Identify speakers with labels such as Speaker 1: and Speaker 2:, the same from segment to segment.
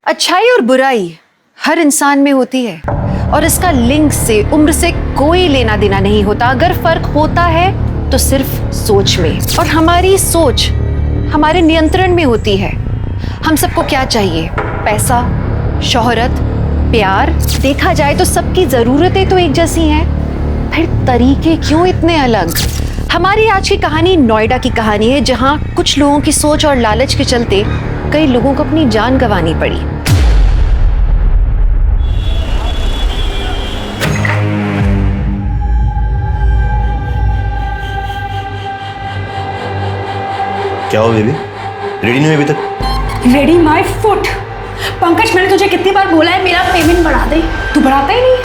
Speaker 1: अच्छाई और बुराई हर इंसान में होती है और इसका लिंग से, उम्र से कोई लेना देना नहीं होता। अगर फर्क होता है तो सिर्फ सोच में, और हमारी सोच हमारे नियंत्रण में होती है। हम सबको क्या चाहिए? पैसा, शोहरत, प्यार। देखा जाए तो सबकी जरूरतें तो एक जैसी हैं, फिर तरीके क्यों इतने अलग? हमारी आज की कहानी नोएडा की कहानी है, जहां कुछ लोगों की सोच और लालच के चलते कई लोगों को अपनी जान गंवानी पड़ी।
Speaker 2: क्या हो बेबी, रेडी नहीं हुई अभी तक?
Speaker 3: Ready my foot. पंकज, मैंने तुझे कितनी बार बोला है मेरा पेमेंट बढ़ा दे, तू बढ़ाता ही नहीं।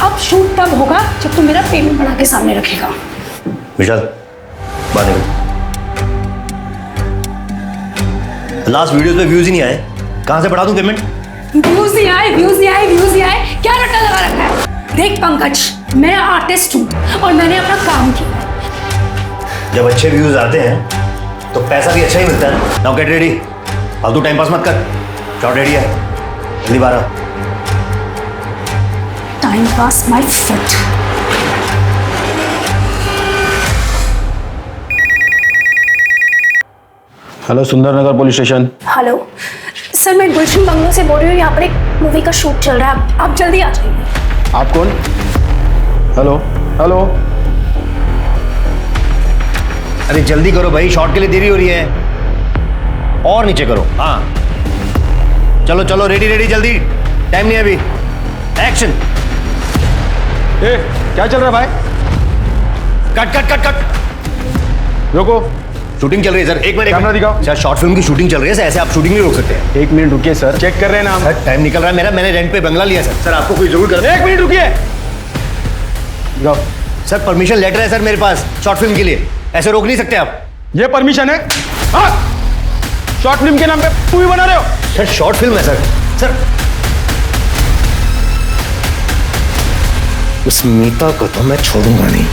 Speaker 3: अब शूट तब होगा जब तू मेरा पेमेंट बढ़ा के सामने रखेगा।
Speaker 2: विशाल, बात नहीं। लास्ट वीडियो पे व्यूज ही नहीं आए, कहां से बढ़ा दूं पेमेंट?
Speaker 3: व्यूज नहीं आए, व्यूज नहीं आए, व्यूज नहीं आए, क्या रट्टा लगा रखा है? देख पंकज, मैं आर्टिस्ट हूँ और मैंने अपना काम किया।
Speaker 2: जब अच्छे व्यूज आते हैं तो पैसा भी अच्छा ही मिलता है। नाउ गेट रेडी, फालतू टाइम पास मत कर। शॉट रेडी है, जल्दी 12।
Speaker 3: Time pass my foot.
Speaker 4: Hello, Sundarnagar police station.
Speaker 3: Hello sir, मैं गुलशन बंगलो से बोल रही हूँ। यहाँ पर एक मूवी का शूट चल रहा है, आप जल्दी आ जाइए।
Speaker 4: आप कौन? हेलो हेलो,
Speaker 2: अरे जल्दी करो भाई, शॉट के लिए देरी हो रही है। और नीचे करो। हाँ चलो चलो, रेडी रेडी, जल्दी, टाइम नहीं है अभी। एक्शन।
Speaker 4: ए, क्या चल रहा है भाई?
Speaker 2: Cut cut cut cut.
Speaker 4: रुको,
Speaker 2: शूटिंग चल रही है सर, एक मिनट।
Speaker 4: कैमरा दिखाओ।
Speaker 2: सर शॉर्ट फिल्म की शूटिंग चल रही है, ऐसे आप शूटिंग नहीं रोक सकते हैं।
Speaker 4: 1 मिनट रुकिए सर, चेक कर रहे हैं ना हम।
Speaker 2: सर टाइम निकल रहा है मेरा, मैंने रेंट पे बंगला लिया सर। सर आपको कोई जरूर कर।
Speaker 4: 1 मिनट रुकिए। दिखाओ।
Speaker 2: सर परमिशन लेटर है सर मेरे पास शॉर्ट फिल्म के लिए, ऐसे रोक नहीं सकते आप।
Speaker 4: ये परमिशन है? हाँ, शॉर्ट फिल्म के नाम पे मूवी बना रहे हो?
Speaker 2: सर शॉर्ट फिल्म है सर। सर उस मीता को तो मैं छोड़ूंगा नहीं।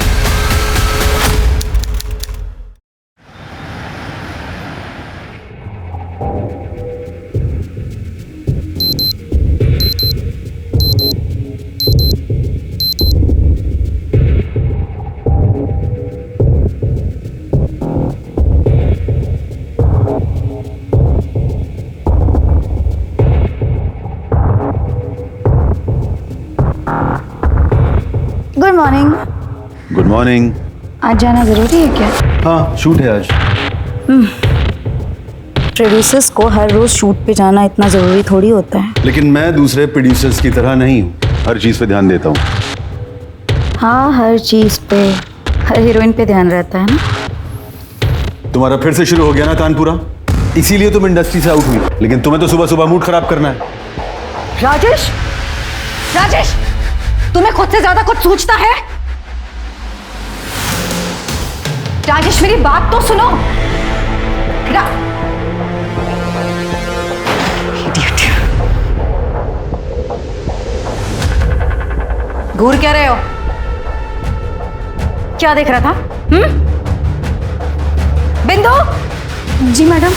Speaker 5: Good morning.
Speaker 4: Good morning.
Speaker 5: आज जाना जरूरी है क्या?
Speaker 4: हाँ, शूट है आज।
Speaker 5: प्रोड्यूसर्स को हर रोज शूट पे जाना इतना जरूरी थोड़ी होता है।
Speaker 4: लेकिन मैं दूसरे प्रोड्यूसर्स की तरह नहीं हूँ, हर चीज़ पे ध्यान देता हूँ।
Speaker 5: हाँ, हर चीज पे, हर हीरोइन पे ध्यान रहता है ना।
Speaker 4: तुम्हारा फिर से शुरू हो गया ना तानपुरा, इसीलिए तुम इंडस्ट्री से आउट हुई। लेकिन तुम्हें तो सुबह सुबह मूड खराब करना है।
Speaker 3: राजेश, राजेश, तुम्हें खुद से ज्यादा कुछ सोचता है? राजेश मेरी बात तो सुनो। घूर क्या रहे हो? क्या देख रहा था? बिंदु। जी मैडम।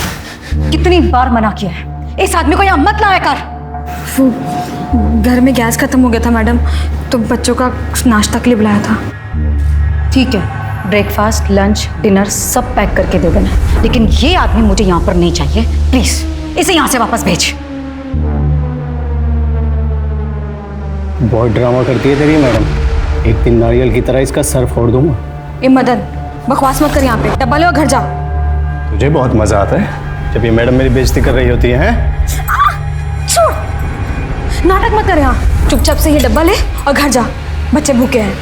Speaker 3: कितनी बार मना किया है, इस आदमी को यहां मत लाया कर। घर में गैस खत्म हो गया था मैडम, तो बच्चों का नाश्ता के लिए बुलाया था। ठीक है, ब्रेकफास्ट, लंच, डिनर सब पैक करके दे देना, लेकिन ये आदमी मुझे यहाँ पर नहीं चाहिए। प्लीज इसे यहाँ से वापस भेज।
Speaker 6: बहुत ड्रामा करती है तेरी मैडम, एक दिन नारियल की तरह इसका सर फोड़ दूंगा।
Speaker 3: ए मदन, बकवास मत कर, यहाँ पे डब्बा लो और घर जा।
Speaker 6: तुझे बहुत मजा आता है जब ये मैडम मेरी बेइज्जती कर रही होती है।
Speaker 3: छोड़, नाटक मत कर यहाँ, चुपचाप से ये डब्बा ले और घर जा, बच्चे भूखे हैं।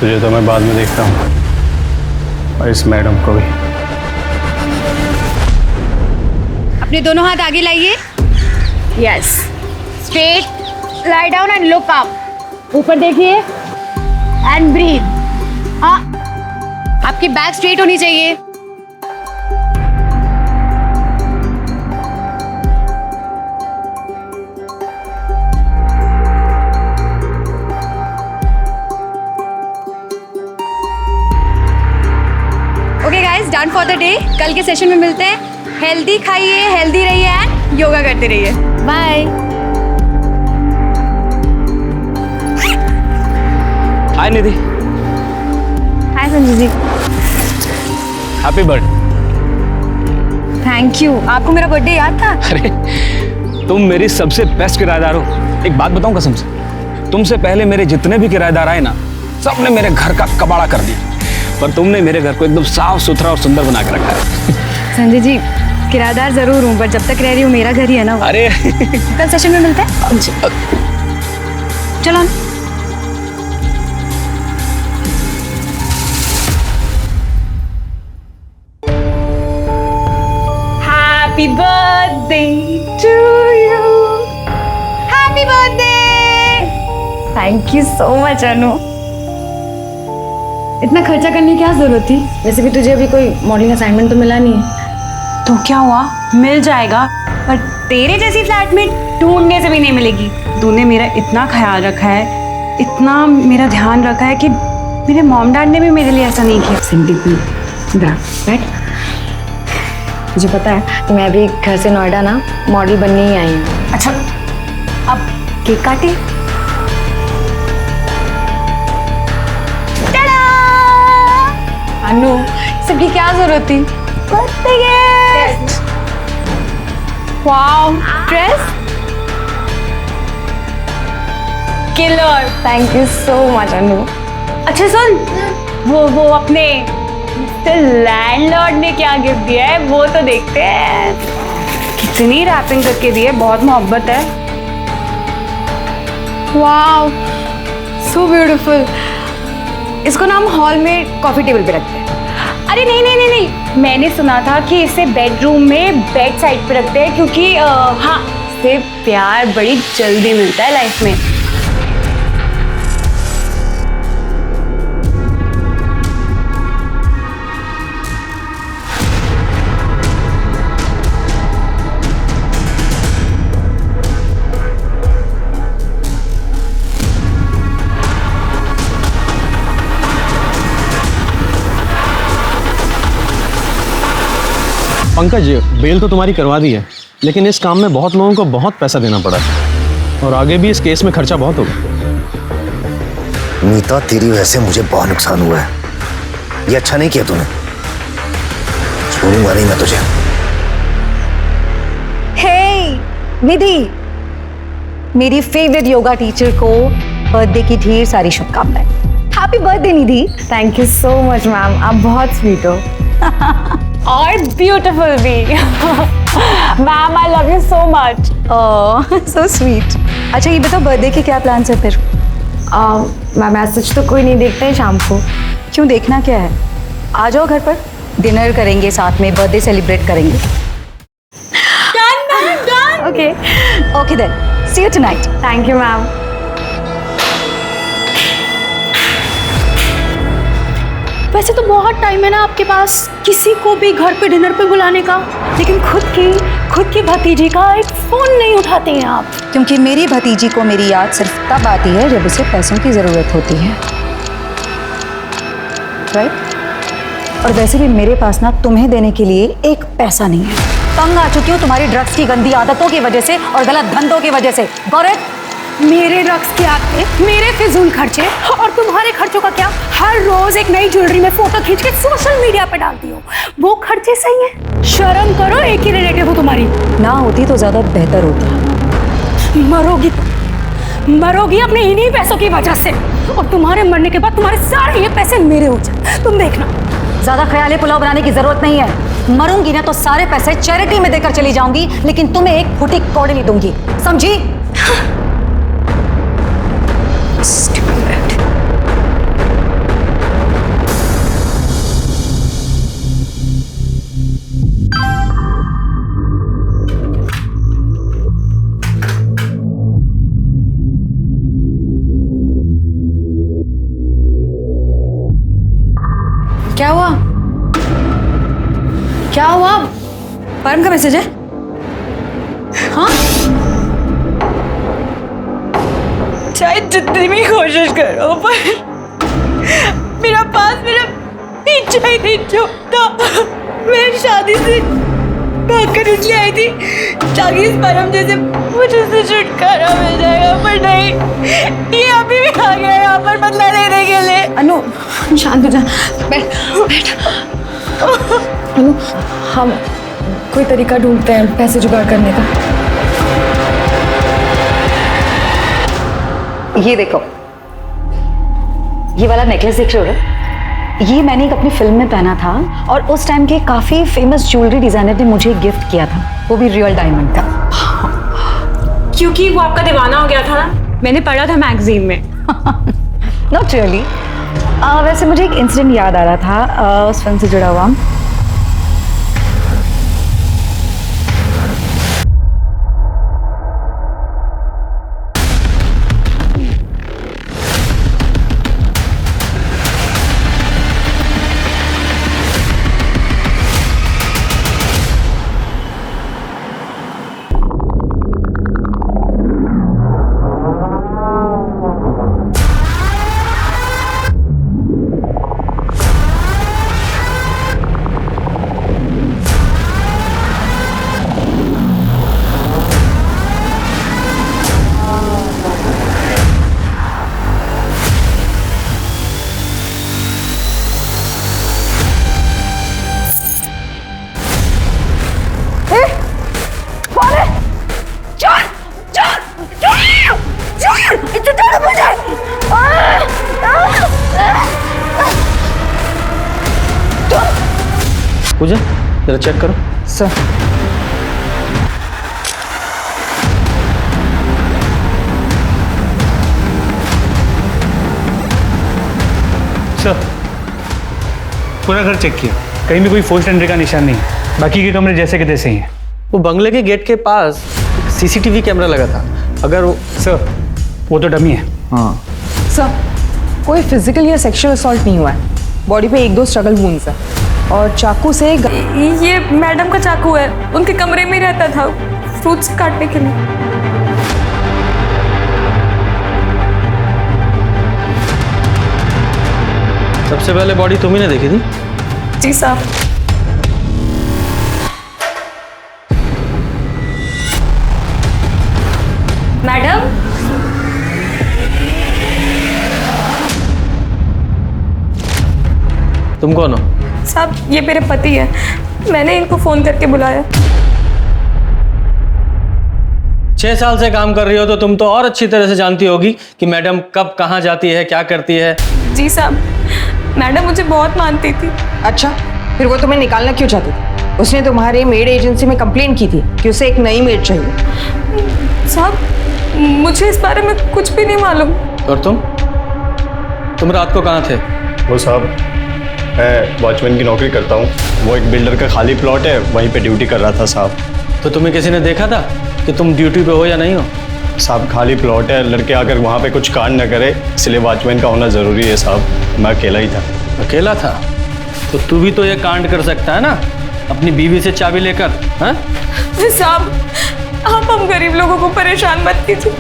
Speaker 6: तुझे तो मैं बाद में देखता हूँ, और इस मैडम को भी।
Speaker 7: अपने दोनों हाथ आगे लाइए। Yes, straight, lie down and look up. ऊपर देखिए एंड ब्रीथ। हाँ, आपकी बैक स्ट्रेट होनी चाहिए। Okay guys, done for the day. कल के सेशन में मिलते हैं। हेल्दी खाइए, हेल्दी रहिए एंड योगा करते रहिए। Bye.
Speaker 6: Hi Nidhi.
Speaker 7: Hi Sanjay ji.
Speaker 6: Happy birthday.
Speaker 3: Thank you. आपको मेरा बर्थडे याद था?
Speaker 6: अरे तुम मेरी सबसे बेस्ट किराएदार हो। एक बात बताऊं कसम से, तुमसे पहले मेरे जितने भी किराएदार आए ना, सबने मेरे घर का कबाड़ा कर दिया, पर तुमने मेरे घर को एकदम साफ सुथरा और सुंदर बना के रखा है।
Speaker 3: संजय जी, किराएदार जरूर हूँ, पर जब तक रह रही हूँ मेरा घर ही है ना वो।
Speaker 6: अरे
Speaker 3: कल सेशन में मिलते हैं। चलो।
Speaker 7: Happy birthday to you. Happy birthday.
Speaker 3: Thank you so much Anu. इतना खर्चा करने की क्या जरूरत थी? वैसे भी तुझे अभी कोई मॉडलिंग असाइनमेंट तो मिला नहीं है।
Speaker 7: तो क्या हुआ, मिल जाएगा, पर तेरे जैसी फ्लैटमेट ढूंढने से भी नहीं मिलेगी। तूने मेरा इतना ख्याल रखा है, इतना मेरा ध्यान रखा है कि मेरे मॉम डैड ने भी मेरे लिए ऐसा नहीं किया।
Speaker 3: Simple right. मुझे पता है, मैं भी घर से नोएडा ना मॉडल बनने ही आई हूँ।
Speaker 7: अच्छा, अब केक काटे।
Speaker 3: अनु, सबकी क्या जरूरत थी?
Speaker 7: Birthday gift. Wow, dress killer.
Speaker 3: Thank you so much Anu.
Speaker 7: अच्छा सुन, वो अपने लैंडलॉर्ड ने क्या गिफ्ट दिया है वो तो देखते हैं। कितनी रैपिंग करके दी है, बहुत मोहब्बत है।
Speaker 3: Wow, so beautiful. इसको ना हम हॉल में कॉफी टेबल पे रखते हैं।
Speaker 7: अरे नहीं नहीं नहीं नहीं, मैंने सुना था कि इसे बेडरूम में बेड साइड पे रखते हैं, क्योंकि हाँ, इससे प्यार बड़ी जल्दी मिलता है लाइफ में।
Speaker 6: पंकज, बेल तो तुम्हारी करवा दी है, लेकिन इस काम में बहुत लोगों को बहुत पैसा देना पड़ा है और आगे भी इस केस में खर्चा बहुत होगा।
Speaker 2: नीता, तेरी वजह से मुझे बहुत नुकसान हुआ है। ये अच्छा नहीं किया तूने। छोड़ूंगा नहीं मैं तुझे।
Speaker 5: हे निधि, मेरी फेवरेट योगा टीचर को बर्थडे की ढेर सारी शुभकामनाएं। Happy birthday Nidhi.
Speaker 3: Thank you so much ma'am, आप बहुत स्वीट हो।
Speaker 7: और ब्यूटीफुल भी। Ma'am, I love you so much.
Speaker 5: Oh so sweet. अच्छा ये बताओ, बर्थडे के क्या प्लान्स है फिर?
Speaker 3: मैम आज सच तो कोई नहीं देखता है शाम को।
Speaker 5: क्यों, देखना क्या है? आ जाओ घर पर, डिनर करेंगे साथ में, बर्थडे सेलिब्रेट करेंगे।
Speaker 3: Okay
Speaker 5: okay then, see you tonight.
Speaker 3: Thank you ma'am.
Speaker 7: वैसे तो बहुत टाइम है ना आपके पास किसी को भी घर पे डिनर पे बुलाने का, लेकिन खुद की भतीजी का एक फोन नहीं उठाते हैं आप।
Speaker 5: क्योंकि मेरी भतीजी को मेरी याद सिर्फ तब आती है जब उसे पैसों की जरूरत होती है, राइट? और वैसे भी मेरे पास ना तुम्हें देने के लिए एक पैसा नहीं है। तंग आ चुकी हूँ तुम्हारी ड्रग्स की गंदी आदतों की वजह से और गलत धंधों की वजह से। गौरव,
Speaker 7: मेरे रक्स की आदतें, मेरे फिजूल खर्चे और तुम्हारे खर्चों का क्या? हर रोज एक नई ज्वेलरी में फोटो खींच के सोशल मीडिया पे डालती हो, वो खर्चे सही है? शर्म करो, एक ही रिलेटिव हो तुम्हारी।
Speaker 5: ना होती तो ज्यादा बेहतर होता।
Speaker 7: मरोगी अपने इन्हीं पैसों की वजह से, और तुम्हारे मरने के बाद तुम्हारे सारे ये पैसे मेरे हो जाए, तुम देखना।
Speaker 5: ज्यादा ख्याली पुलाव बनाने की जरूरत नहीं है। मरूंगी ना तो सारे पैसे चैरिटी में देकर चली जाऊंगी, लेकिन तुम्हें एक फुटी कौड़ी नहीं दूंगी, समझी?
Speaker 3: क्या हुआ? क्या हुआ?
Speaker 5: परम का मैसेज है।
Speaker 3: हाँ,
Speaker 7: चाहे जितनी भी कोशिश करो, पर मेरा पास मेरा पीछा ही नहीं छूटता। मैं शादी से
Speaker 3: भागकर इसलिए आई थी ताकि इस परम जैसे मुझे से छुटकारा मिल जाएगा, पर नहीं, ये अभी भी आ गया यहाँ पर बदला लेने के लिए।
Speaker 5: अनु शांत हो जा, बैठ बैठ। अनु हम कोई तरीका ढूंढते हैं पैसे जुगाड़ करने का। ये देखो, ये वाला नेकलेस देख रहे हो? ये मैंने एक अपनी फिल्म में पहना था और उस टाइम के काफी फेमस ज्वेलरी डिजाइनर ने मुझे गिफ्ट किया था, वो भी रियल डायमंड का।
Speaker 8: क्योंकि वो आपका दीवाना हो गया था ना, मैंने पढ़ा था मैगजीन में।
Speaker 5: Not really. वैसे मुझे एक इंसिडेंट याद आ रहा था उस फिल्म से जुड़ा हुआ।
Speaker 6: पूजा जरा चेक करो।
Speaker 5: सर
Speaker 9: सर पूरा घर चेक किया, कहीं भी कोई फोर्स्ड एंट्री का निशान नहीं है, बाकी के कमरे जैसे के तैसे ही हैं।
Speaker 10: वो बंगले के गेट के पास सीसीटीवी कैमरा लगा था, अगर वो
Speaker 9: सर वो तो डमी है।
Speaker 10: हाँ
Speaker 11: सर कोई फिजिकल या सेक्सुअल असॉल्ट नहीं हुआ है, बॉडी पे 1-2 स्ट्रगल वुंड्स है और चाकू से
Speaker 3: ये मैडम का चाकू है, उनके कमरे में रहता था फ्रूट्स काटने के लिए।
Speaker 10: सबसे पहले बॉडी तुम्ही ने देखी थी?
Speaker 3: जी साहब। मैडम
Speaker 10: तुम कौन हो?
Speaker 3: साहब ये मेरे पति है, मैंने इनको फोन करके बुलाया।
Speaker 10: 6 साल से काम कर रही हो तो तुम तो और अच्छी तरह से जानती होगी कि मैडम कब कहाँ जाती है, क्या करती है।
Speaker 3: जी साहब, मैडम मुझे बहुत मानती थी।
Speaker 11: अच्छा, फिर वो तुम्हें निकालना क्यों चाहती थी? उसने तुम्हारे मेड एजेंसी में कंप्लेंट की थी कि उसे एक नई मेड चाहिए।
Speaker 3: साहब मुझे इस बारे में कुछ भी नहीं मालूम।
Speaker 10: और तुम रात को कहाँ थे?
Speaker 12: वो साहब मैं वॉचमैन की नौकरी करता हूँ, वो एक बिल्डर का खाली प्लॉट है, वहीं पे ड्यूटी कर रहा था साहब।
Speaker 10: तो तुम्हें किसी ने देखा था कि तुम ड्यूटी पे हो या नहीं हो?
Speaker 12: साहब खाली प्लॉट है, लड़के आकर वहाँ पे कुछ कांड न करे, इसलिए वॉचमैन का होना ज़रूरी है साहब। मैं अकेला ही था।
Speaker 10: अकेला था? तो तू भी तो ये कांड कर सकता है ना, अपनी बीवी से चाबी लेकर। हाँ
Speaker 3: साहब आप हम गरीब लोगों को परेशान मत कीजिए,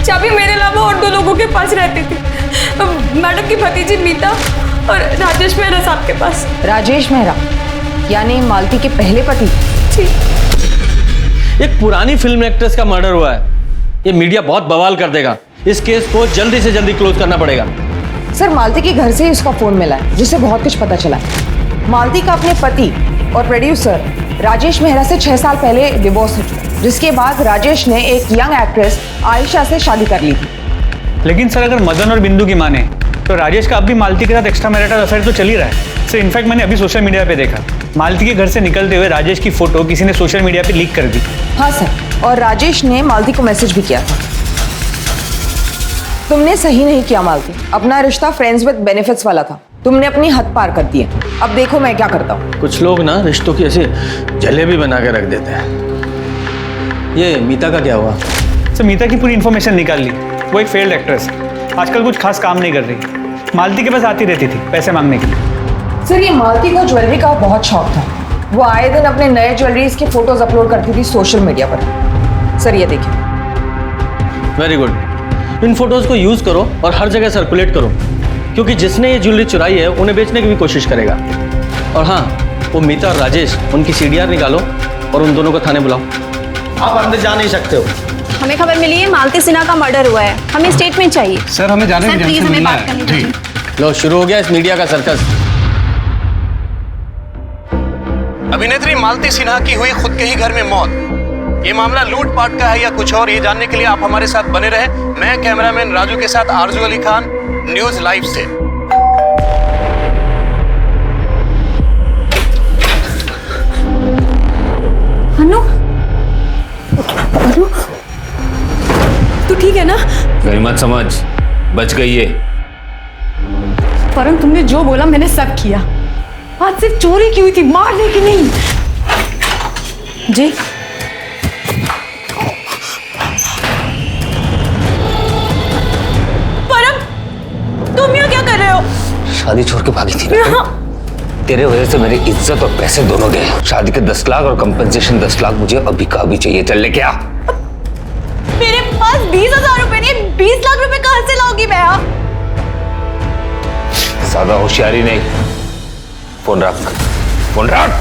Speaker 3: चाबी मेरे अलावा और 2 लोगों के पास रहती थी, मैडम की भतीजी मीता और राजेश मेहरा साहब के पास।
Speaker 11: राजेश मेहरा यानी मालती के पहले पति?
Speaker 3: जी।
Speaker 10: एक पुरानी फिल्म एक्ट्रेस का मर्डर हुआ है, ये मीडिया बहुत बवाल कर देगा, इस केस को जल्दी से जल्दी क्लोज करना पड़ेगा।
Speaker 11: सर मालती के घर से ही उसका फोन मिला है, जिससे बहुत कुछ पता चला है। मालती का अपने पति और प्रोड्यूसर राजेश मेहरा से 6 साल पहले डिवोर्स हो चुका, जिसके बाद राजेश ने एक यंग एक्ट्रेस आयशा से शादी कर ली थी।
Speaker 9: लेकिन सर अगर मदन और बिंदु की माने तो राजेश का अब भी मालती के साथ एक्स्ट्रा मैरिटल अफेयर तो चल ही रहा है। सर इनफैक्ट मैंने अभी सोशल मीडिया पे देखा, मालती के घर से निकलते हुए राजेश की फोटो किसी ने सोशल मीडिया पे लीक कर दी।
Speaker 11: हाँ सर, और राजेश ने मालती को मैसेज भी किया था। तुमने सही नहीं किया मालती, अपना रिश्ता फ्रेंड्स विद बेनिफिट्स वाला था, तुमने अपनी हद पार कर दी है। अब देखो मैं क्या करता हूँ।
Speaker 10: कुछ लोग ना रिश्तों की ऐसे जलेबी बना के रख देते हैं। ये मीता का क्या हुआ?
Speaker 9: सर मीता की पूरी इन्फॉर्मेशन निकाल ली, वो एक फेल्ड एक्ट्रेस है, आजकल कुछ खास काम नहीं कर रही, मालती के पास आती रहती थी पैसे मांगने के लिए।
Speaker 11: सर ये मालती को ज्वेलरी का बहुत शौक था, वो आए दिन अपने नए ज्वेलरीज के फोटोज अपलोड करती थी सोशल मीडिया पर। सर ये देखिए।
Speaker 10: वेरी गुड, इन फोटोज को यूज करो और हर जगह सर्कुलेट करो, क्योंकि जिसने ये ज्वेलरी चुराई है उन्हें बेचने की भी कोशिश करेगा। और हाँ, वो मीता और राजेश, उनकी CDR निकालो और उन दोनों को थाने बुलाओ। आप अंदर जा नहीं सकते हो।
Speaker 7: हमें खबर मिली है मालती सिन्हा का मर्डर हुआ है, हमें स्टेटमेंट चाहिए।
Speaker 6: सर हमें जाने
Speaker 7: सर प्लीज हमें बात करनी चाहिए।
Speaker 10: लो शुरू हो गया इस मीडिया का सर्कस।
Speaker 6: अभिनेत्री मालती सिन्हा की हुई खुद के ही घर में मौत। ये मामला लूटपाट का है या कुछ और, ये जानने के लिए आप हमारे साथ बने रहे। मैं कैमरामैन राजू के साथ आरजू अली खान, न्यूज लाइव से।
Speaker 3: अनु, अनु, तू ठीक है ना?
Speaker 6: गई मत समझ, बच गई है।
Speaker 3: परम तुमने जो बोला मैंने सब किया। आज सिर्फ चोरी की हुई थी, मारने की नहीं। जी परम, तुम यहाँ क्या कर रहे हो?
Speaker 6: शादी छोड़ के भागी थी ना? तेरे वजह से मेरी इज्जत और पैसे दोनों गए। शादी के 10 लाख और कंपनसेशन 10 लाख मुझे अभी का अभी चाहिए। चल ले क्या?
Speaker 3: मेरे पास 20,000 रुपए नहीं, 20 लाख रुपए कहां से लाओगी मैं?
Speaker 6: ज्यादा होशियारी नहीं। फोन रख, फोन रख।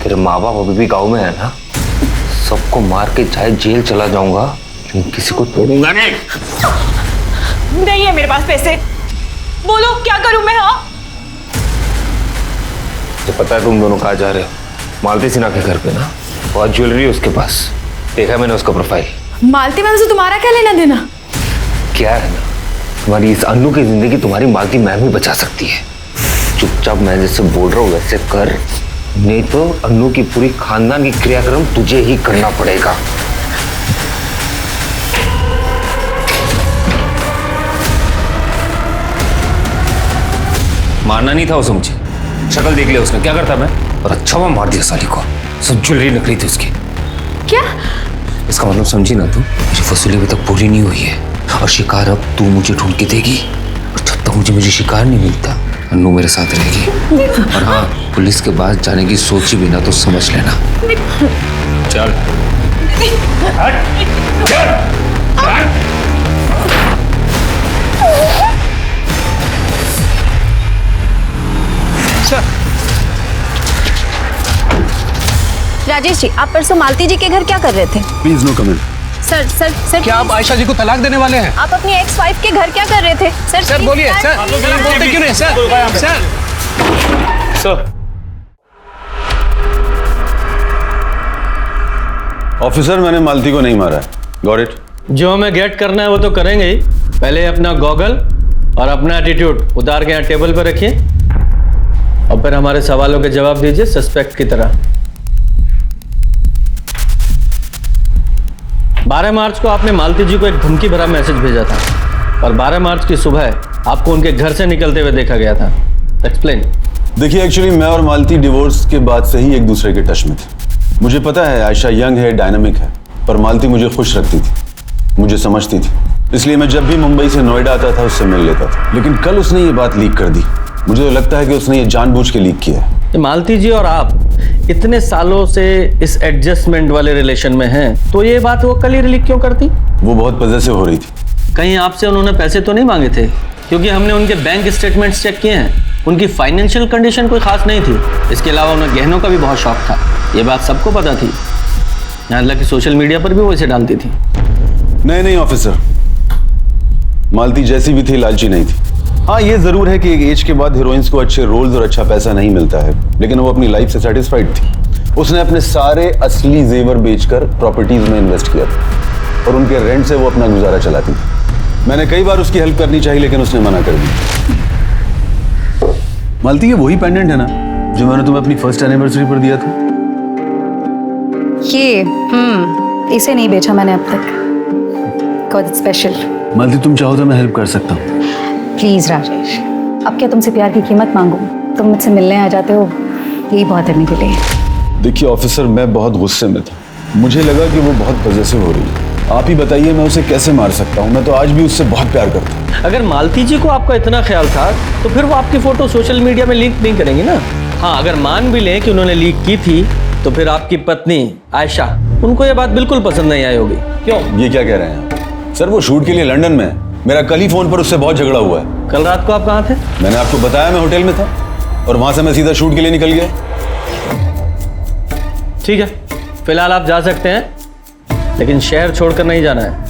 Speaker 6: तेरे माँ बाप अभी भी गाँव में है ना? सबको मार के चाहे जेल चला जाऊंगा, लेकिन किसी को तोड़ूंगा नहीं।
Speaker 3: नहीं है मेरे पास पैसे, बोलो क्या करूं मैं? हाँ
Speaker 6: तो पता है तुम दोनों कहाँ जा रहे हो? मालती सिन्हा के घर पे ना, बहुत ज्वेलरी है उसके पास। देखा मैंने उसका प्रोफाइल।
Speaker 3: मालती मैम से तुम्हारा क्या लेना देना?
Speaker 6: क्या है ना, तुम्हारी इस अन्नू की जिंदगी तुम्हारी मालती मैम ही बचा सकती है। चुपचाप मैं जैसे बोल रहा हूँ वैसे कर, नहीं तो अन्नू की पूरी खानदान की क्रियाक्रम तुझे ही करना पड़ेगा। मारना नहीं था उसे मुझे, शक्ल देख लिया उसने क्या करता मैं, और अच्छा मैं मार दिया साली को। सब ज्वेलरी निकली थी उसकी।
Speaker 3: क्या?
Speaker 6: इसका मतलब समझी ना तू? मेरी फसूली अभी तक पूरी नहीं हुई है और शिकार अब तू मुझे ढूंढ के देगी, और जब तक मुझे शिकार नहीं मिलता अन्नू मेरे साथ रहेगी। और हाँ, पुलिस के पास जाने की सोची भी ना तो समझ लेना। चल
Speaker 7: राजेश जी, आप परसों मालती जी के घर क्या कर रहे थे?
Speaker 4: Please no comment.
Speaker 7: Sir sir sir,
Speaker 6: क्या आप आयशा जी को तलाक देने वाले हैं?
Speaker 7: आप अपनी एक्स वाइफ के घर क्या कर रहे थे? सर
Speaker 6: सर बोलिए सर, बोलते क्यों नहीं सर? सर
Speaker 4: ऑफिसर, मैंने मालती को नहीं मारा है। Got it?
Speaker 10: जो हमें गेट करना है वो तो करेंगे ही। पहले अपना गॉगल और अपना एटीट्यूड उतार के यहाँ टेबल पर रखिए और फिर हमारे सवालों के जवाब दीजिए सस्पेक्ट की तरह। 12 मार्च को आपने मालती जी को एक धमकी भरा मैसेज भेजा था और 12 मार्च की सुबह आपको उनके घर से निकलते हुए देखा गया था। एक्सप्लेन।
Speaker 4: देखिए, एक्चुअली मैं और मालती डिवोर्स के बाद से ही एक दूसरे के टच में थे। मुझे पता है आयशा यंग है, डायनामिक है, पर मालती मुझे खुश रखती थी, मुझे समझती थी, इसलिए मैं जब भी मुंबई से नोएडा आता था उससे मिल लेता था। लेकिन कल उसने ये बात लीक कर दी। मुझे तो लगता है कि उसने ये जानबूझ के लीक किया है।
Speaker 10: मालती जी और आप इतने सालों से इस एडजस्टमेंट वाले रिलेशन में हैं, तो ये बात वो कल ही लीक क्यों करती?
Speaker 4: वो बहुत पॉजेसिव हो रही थी।
Speaker 10: कहीं आपसे उन्होंने पैसे तो नहीं मांगे थे? क्योंकि हमने उनके बैंक स्टेटमेंट्स चेक किए हैं, उनकी फाइनेंशियल कंडीशन कोई खास नहीं थी। इसके अलावा उन्हें गहनों का भी बहुत शौक था, ये बात सबको पता थी। यहाँ तक कि सोशल मीडिया पर भी वो इसे डालती थी।
Speaker 4: नहीं ऑफिसर, मालती जैसी भी थी लालची नहीं थी। हाँ, ये जरूर है कि एक एज के बाद हीरोइंस को अच्छे रोल्स और अच्छा पैसा नहीं मिलता है, लेकिन वो अपनी लाइफ से सेटिस्फाइड थी। उसने अपने सारे असली जेवर बेचकर प्रॉपर्टीज में इन्वेस्ट किया था और उनके रेंट से वो अपना गुजारा चलाती थी। मैंने कई बार उसकी हेल्प करनी चाहिए, लेकिन उसने मना कर दी। मालती, ये वही पेंडेंट है ना जो मैंने तुम्हें अपनी फर्स्ट एनिवर्सरी पर दिया था?
Speaker 5: ये इसे नहीं बेचा मैंने अब तक। Got special.
Speaker 4: मालती, तुम चाहो तो मैं हेल्प कर सकता हूँ।
Speaker 5: प्लीज राजेश, अब क्या तुमसे प्यार की कीमत मांगू? तुम मुझसे मिलने आ जाते हो, यही बहुत है मेरे लिए।
Speaker 4: देखिए ऑफिसर, मैं बहुत गुस्से में था। मुझे लगा कि वो बहुत पॉजेसिव हो रही है। आप ही बताइए मैं उसे कैसे मार सकता हूँ? मैं तो आज भी उससे बहुत प्यार करता हूँ।
Speaker 10: अगर मालती जी को आपका इतना ख्याल था तो फिर वो आपकी फोटो सोशल मीडिया में लीक नहीं करेंगी ना। हाँ, अगर मान भी लें कि उन्होंने लीक की थी तो फिर आपकी पत्नी आयशा, उनको ये बात बिल्कुल पसंद नहीं आई होगी। क्यों?
Speaker 4: ये क्या कह रहे हैं सर? वो शूट के लिए लंदन में है। मेरा कल ही फोन पर उससे बहुत झगड़ा हुआ है।
Speaker 10: कल रात को आप कहाँ थे?
Speaker 4: मैंने आपको बताया, मैं होटल में था और वहां से मैं सीधा शूट के लिए निकल गया।
Speaker 10: ठीक है, फिलहाल आप जा सकते हैं, लेकिन शहर छोड़कर नहीं जाना है।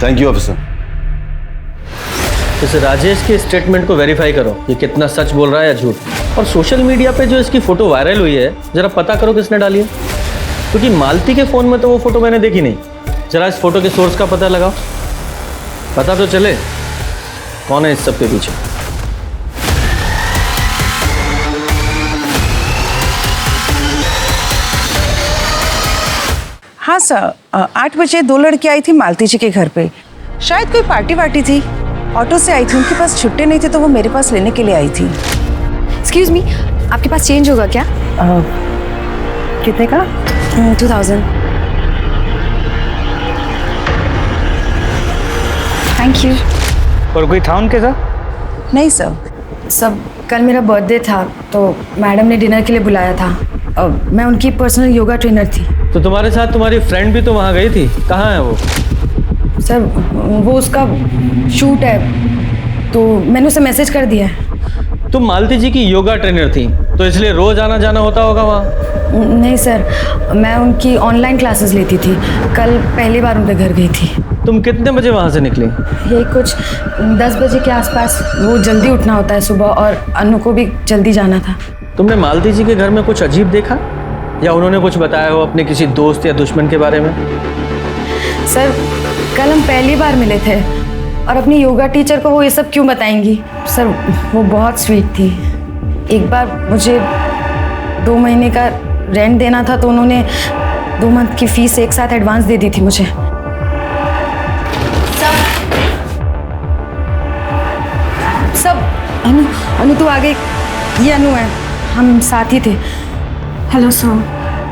Speaker 4: Thank you officer.
Speaker 10: इस राजेश के स्टेटमेंट को वेरीफाई करो, ये कितना सच बोल रहा है या झूठ। और सोशल मीडिया पे जो इसकी फोटो वायरल हुई है, जरा पता करो किसने डाली है, क्योंकि मालती के फोन में तो वो फोटो मैंने देखी नहीं। जरा इस फोटो के सोर्स का पता लगाओ, पता तो चले कौन है इस सब के पीछे।
Speaker 11: हाँ सर, 8 बजे 2 लड़की आई थी मालती जी के घर पे। शायद कोई पार्टी वार्टी थी, ऑटो से आई थी, उनके पास छुट्टे नहीं थे तो वो मेरे पास लेने के लिए आई थी।
Speaker 3: एक्सक्यूज मी, आपके पास चेंज होगा क्या?
Speaker 11: कितने का?
Speaker 3: 2000। Thank you.
Speaker 9: और कोई था उनके साथ?
Speaker 11: नहीं सर।
Speaker 3: सब कल मेरा बर्थडे था तो मैडम ने डिनर के लिए बुलाया था। मैं उनकी पर्सनल योगा ट्रेनर थी।
Speaker 10: तो तुम्हारे साथ तुम्हारी फ्रेंड भी तो वहाँ गई थी, कहाँ है वो?
Speaker 3: सर वो उसका शूट है तो मैंने उसे मैसेज कर दिया है।
Speaker 10: तुम मालती जी की योगा ट्रेनर थी तो इसलिए रोज आना जाना होता होगा वहाँ?
Speaker 3: नहीं सर, मैं उनकी ऑनलाइन क्लासेस लेती थी। कल पहली बार उनके घर गई थी।
Speaker 10: तुम कितने बजे वहाँ से निकली?
Speaker 3: यही कुछ 10 बजे के आसपास। वो जल्दी उठना होता है सुबह और अनु को भी जल्दी जाना था।
Speaker 10: तुमने मालती जी के घर में कुछ अजीब देखा या उन्होंने कुछ बताया हो अपने किसी दोस्त या दुश्मन के बारे में?
Speaker 3: सर कल हम पहली बार मिले थे और अपनी योगा टीचर को वो ये सब क्यों बताएंगी? सर वो बहुत स्वीट थी। एक बार मुझे 2 महीने का रेंट देना था तो उन्होंने 2 मंथ की फीस एक साथ एडवांस दे दी थी मुझे। सब अनु तू आगे, ये अनु है, हम साथ ही थे। Hello sir.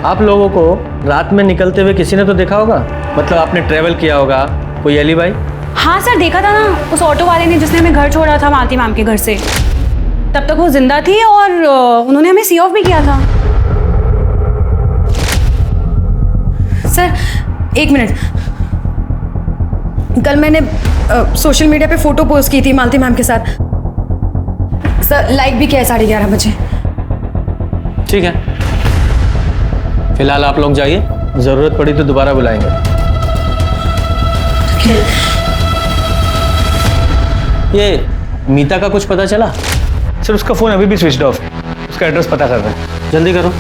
Speaker 10: आप लोगों को रात में निकलते हुए किसी ने तो देखा होगा, मतलब आपने ट्रेवल किया होगा, कोई एलिबाई?
Speaker 8: हाँ सर, देखा था ना उस ऑटो वाले ने जिसने हमें घर छोड़ा था मालती मैम के घर से। तब तक वो जिंदा थी और उन्होंने हमें सी ऑफ भी किया था।
Speaker 3: सर 1 मिनट, कल मैंने सोशल मीडिया पे फोटो पोस्ट की थी मालती मैम के साथ। सर लाइक भी किया है 11:30 बजे।
Speaker 10: ठीक है, फिलहाल आप लोग जाइए, जरूरत पड़ी तो दोबारा बुलाएंगे। ये मीता का कुछ पता चला?
Speaker 9: सर उसका फ़ोन अभी भी स्विच ऑफ है, उसका एड्रेस पता कर रहे हैं।
Speaker 10: जल्दी करो।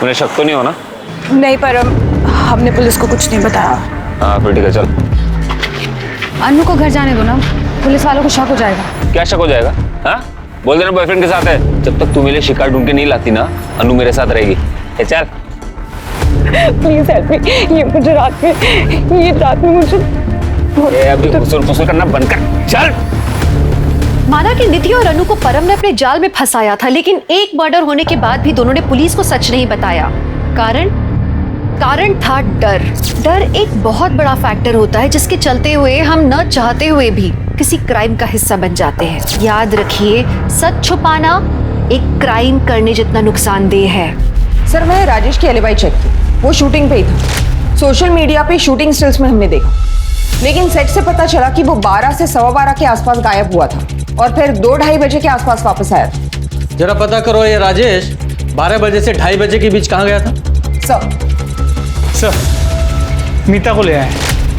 Speaker 6: उन्हें शक तो नहीं हो ना?
Speaker 11: नहीं, पर हमने पुलिस को कुछ नहीं बताया।
Speaker 6: हाँ फिर ठीक है, चल।
Speaker 3: अनु को घर जाने दो ना, पुलिस वालों को शक हो जाएगा।
Speaker 6: क्या शक हो जाएगा? हाँ बोल देना बॉयफ्रेंड के साथ है। जब तक तू मेरे शिकार ढूंढ के नहीं लाती ना, अनु मेरे साथ रहेगी। चल
Speaker 11: प्लीज हेल्प मी, ये मुझे रात में मुझे
Speaker 6: अभी घुसूर करना बंद कर, चल।
Speaker 1: माना कि निधि और अनु को परम ने अपने जाल में फंसाया था, लेकिन एक मर्डर होने के बाद भी दोनों ने पुलिस को सच नहीं बताया। कारण था डर। डर एक बहुत बड़ा फैक्टर होता है जिसके चलते हुए हम न चाहते हुए भी किसी क्राइम का हिस्सा बन जाते हैं। याद रखिए, सच छुपाना एक क्राइम करने जितना नुकसानदेह है।
Speaker 11: सर मैंने राजेश की एलिबाई चेक की, वो शूटिंग पे ही था। सोशल मीडिया पे शूटिंग स्टिल्स में हमने देखा, लेकिन सेट से पता चला कि वो 12 से 12:15 के आसपास गायब हुआ था और फिर 2-2:30 बजे के आसपास वापस आया था।
Speaker 10: जरा पता करो ये राजेश 12 बजे से 2:30 बजे के बीच कहाँ गया था?
Speaker 9: सर मीता को ले आए,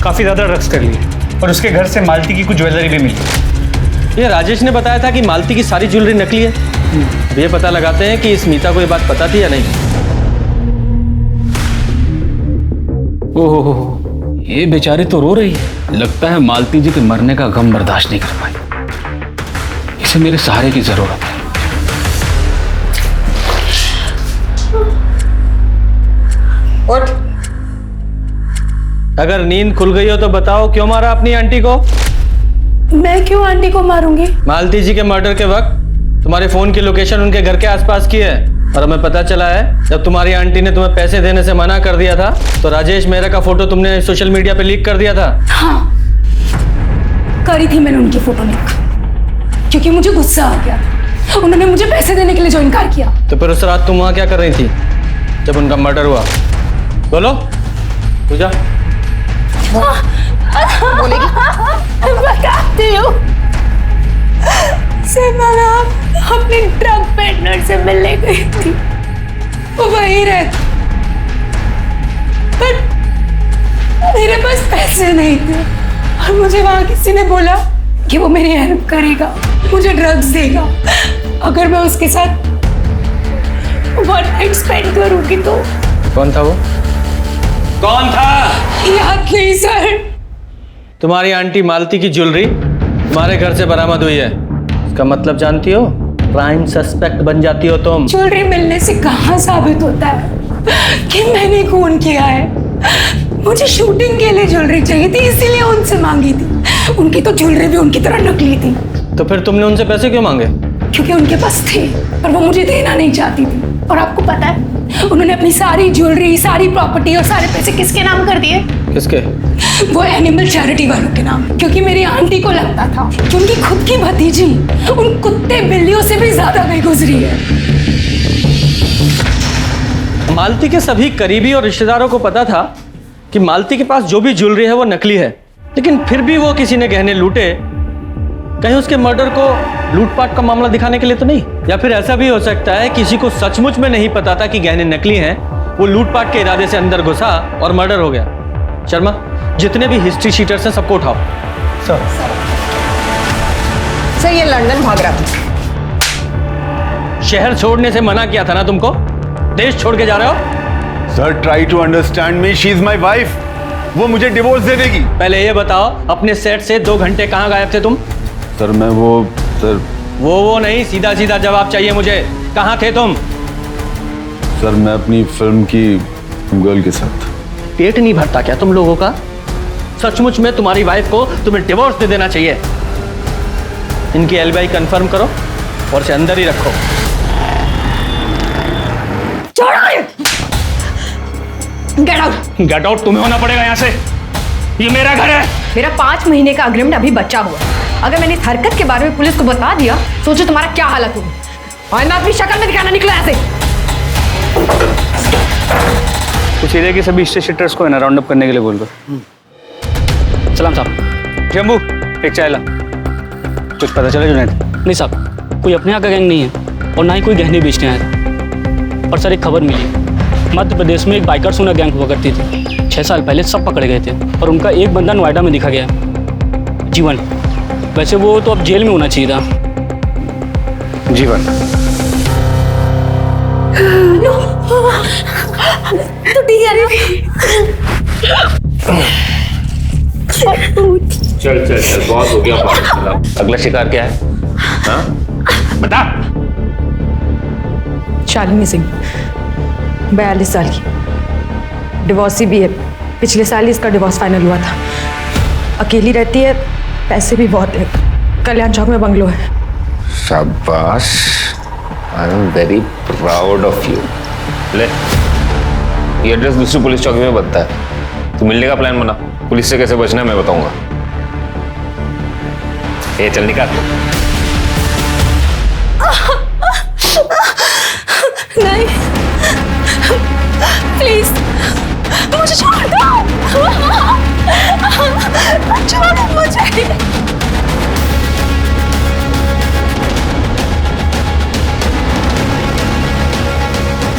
Speaker 9: काफ़ी ज़्यादा ड्रग्स कर लिए और उसके घर से मालती की कुछ ज्वेलरी भी मिली।
Speaker 10: ये राजेश ने बताया था कि मालती की सारी ज्वेलरी नकली है। ये पता लगाते हैं कि इस मीता को ये बात पता थी या नहीं।
Speaker 6: ओहो, ये बेचारी तो रो रही है। लगता है मालती जी के मरने का गम बर्दाश्त नहीं कर पाई। इसे मेरे सहारे की जरूरत है।
Speaker 11: उठ।
Speaker 10: अगर नींद खुल गई हो तो बताओ, क्यों मारा अपनी आंटी को?
Speaker 3: मैं क्यों आंटी को मारूंगी?
Speaker 10: मालती जी के मर्डर के वक्त तुम्हारे फोन की लोकेशन उनके घर के आसपास की है और हमें पता चला है जब तुम्हारी आंटी ने तुम्हें पैसे देने से मना कर दिया था तो राजेश मेहरा का फोटो तुमने सोशल मीडिया पे लीक कर दिया था।
Speaker 3: हाँ, करी थी मैंने उनकी फोटो लीक, क्योंकि मुझे गुस्सा आ गया था। उन्होंने मुझे पैसे देने के लिए जो इनकार किया।
Speaker 10: तो फिर उस रात तुम वहां क्या कर रही थी जब उनका मर्डर हुआ? बोलो, तू जा।
Speaker 11: बोलेगी?
Speaker 3: बताती हूँ।
Speaker 8: पार्टनर से मिलने गई थी, वो वहीं रहता, पर मेरे पास पैसे नहीं थे और मुझे वहां किसी ने बोला कि वो मेरी हेल्प करेगा, मुझे ड्रग्स देगा अगर मैं उसके साथ वन नाइट स्पेंड करूंगी तो।
Speaker 10: कौन था वो? कौन था?
Speaker 8: याद नहीं सर।
Speaker 10: तुम्हारी आंटी मालती की ज्वेलरी तुम्हारे घर से बरामद हुई है। इसका मतलब जानती हो? प्राइम सस्पेक्ट बन जाती हो तुम।
Speaker 8: ज्वेलरी मिलने से कहाँ साबित होता है कि मैंने खून किया है? मुझे शूटिंग के लिए ज्वेलरी चाहिए थी, इसीलिए उनसे मांगी थी। उनकी तो ज्वेलरी भी उनकी तरह नकली थी।
Speaker 10: तो फिर तुमने उनसे पैसे क्यों मांगे?
Speaker 8: क्योंकि उनके पास थे पर वो मुझे देना नहीं चाहती थी। और आपको पता है उन्होंने अपनी सारी ज्वेलरी, सारी प्रॉपर्टी और सारे पैसे किसके नाम कर दिए?
Speaker 10: किसके?
Speaker 8: वो एनिमल चैरिटी वालों के नाम। क्योंकि मेरी आंटी को लगता था कि उनकी खुद की भतीजी उन कुत्ते बिल्लियों से भी ज्यादा बेगुजरी है।
Speaker 10: मालती के सभी करीबी और रिश्तेदारों को पता था कि मालती के पास जो भी ज्वेलरी है वो नकली है, लेकिन फिर भी वो किसी ने गहने लूटे। कहीं उसके मर्डर को लूटपाट का मामला दिखाने के लिए तो नहीं? या फिर ऐसा भी हो सकता है किसी को सचमुच में नहीं पता था कि गहने नकली हैं, वो लूटपाट के इरादे से अंदर घुसा और मर्डर हो गया। शर्मा, जितने भी हिस्ट्री शीटर्स हैं सबको उठाओ।
Speaker 11: सर ये लंदन भाग रहा था।
Speaker 10: शहर छोड़ने से मना किया था ना तुमको? देश छोड़ के जा रहे हो?
Speaker 4: Sir try to understand me, she is my wife. वो मुझे डिवोर्स दे देगी।
Speaker 10: पहले ये बताओ, अपने सेट से 2 घंटे कहाँ गायब थे तुम?
Speaker 4: सर
Speaker 10: वो नहीं, सीधा सीधा जवाब चाहिए मुझे। कहाँ थे तुम?
Speaker 4: सर मैं अपनी फिल्म की गर्ल के साथ।
Speaker 10: पेट नहीं भरता क्या तुम लोगों का? सचमुच में तुम्हारी वाइफ को तुम्हें डिवोर्स दे देना चाहिए। इनकी एलिबाई कंफर्म करो और इसे अंदर ही रखो।
Speaker 6: गेट आउट तुम्हें होना पड़ेगा यहाँ से। ये मेरा घर है।
Speaker 3: मेरा 5 महीने का अग्रीमेंट अभी बचा हुआ है। अगर मैंने इस हरकत के बारे में पुलिस को बता दिया, सोचो तुम्हारा क्या हालत होगी। और मैं अपनी शक्ल में दिखाना निकला ऐसे।
Speaker 6: कुछ एरिया के सभी स्टेशनर्स को है ना राउंड अप करने के लिए बोल दो।
Speaker 13: सलाम साहब।
Speaker 6: जम्बू एक चाय ला। कुछ पता चला जुनैद?
Speaker 13: नहीं साहब, कोई अपने यहाँ का गैंग नहीं है और ना ही कोई गहने बेचने आया था। और सर एक खबर मिली, मध्य प्रदेश में एक बाइकर सोना गैंग हुआ करती थी। 6 साल पहले सब पकड़े गए थे और उनका एक बंदा नोएडा में दिखा गया, जीवन। वैसे वो तो अब जेल में होना चाहिए था।
Speaker 6: जीवन
Speaker 8: तो ठीक है।
Speaker 14: चल चल चल, बहुत हो गया। अगला शिकार क्या है? हाँ बता।
Speaker 3: शालिनी सिंह, 42 साल की, डिवोर्सी भी है। पिछले साल ही इसका डिवोर्स फाइनल हुआ था। अकेली रहती है, पैसे भी बहुत है। कल्याण चौक में बंगलो है।
Speaker 14: शाबाश, I am very proud of you. ले, ये एड्रेस दूसरी पुलिस चौकी में बनता है। तू मिलने का प्लान बना। पुलिस से कैसे बचना है मैं बताऊंगा। ये चल निकाल।
Speaker 8: नहीं प्लीज मुझे छोड़ दो। छोड़ो मुझे।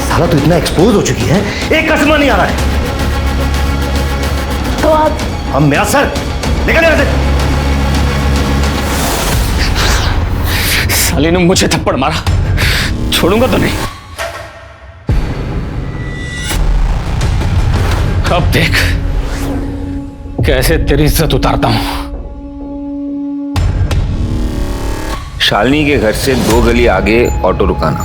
Speaker 2: साला तो इतना एक्सपोज हो चुकी है, एक कस्टमर नहीं आ रहा है।
Speaker 8: तो आप
Speaker 2: हम मेरा सर निकल यहाँ से।
Speaker 6: साली ने मुझे थप्पड़ मारा, छोड़ूंगा तो नहीं। अब देख कैसे तेरी इज्जत उतारता हूं।
Speaker 14: शालिनी के घर से 2 गली आगे ऑटो रुकाना,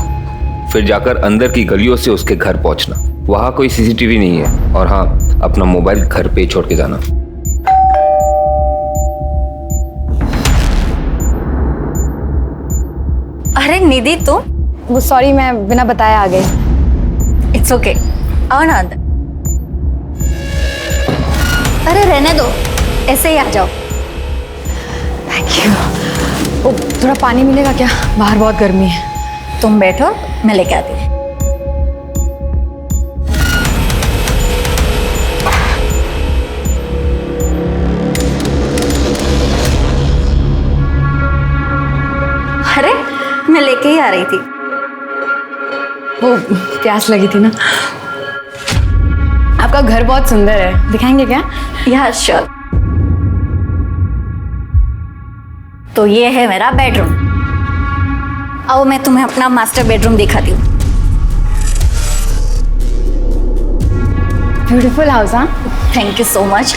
Speaker 14: फिर जाकर अंदर की गलियों से उसके घर पहुंचना। वहां कोई सीसीटीवी नहीं है। और हाँ, अपना मोबाइल घर पे ही छोड़ के जाना।
Speaker 3: अरे निधि तुम? वो सॉरी, मैं बिना बताया आ गई। इट्स ओके, आओ ना अंदर। अरे रहने दो, ऐसे ही आ जाओ। Thank you. थोड़ा पानी मिलेगा क्या? बाहर बहुत गर्मी है। तुम बैठो, मैं लेके आती हूँ। अरे मैं लेके ही आ रही थी। वो प्यास लगी थी ना। आपका घर बहुत सुंदर है, दिखाएंगे क्या?
Speaker 5: या श्योर। तो ये है मेरा बेडरूम। आओ मैं तुम्हें अपना मास्टर बेडरूम दिखाती हूँ।
Speaker 3: Beautiful house. हाँ,
Speaker 5: थैंक यू सो मच।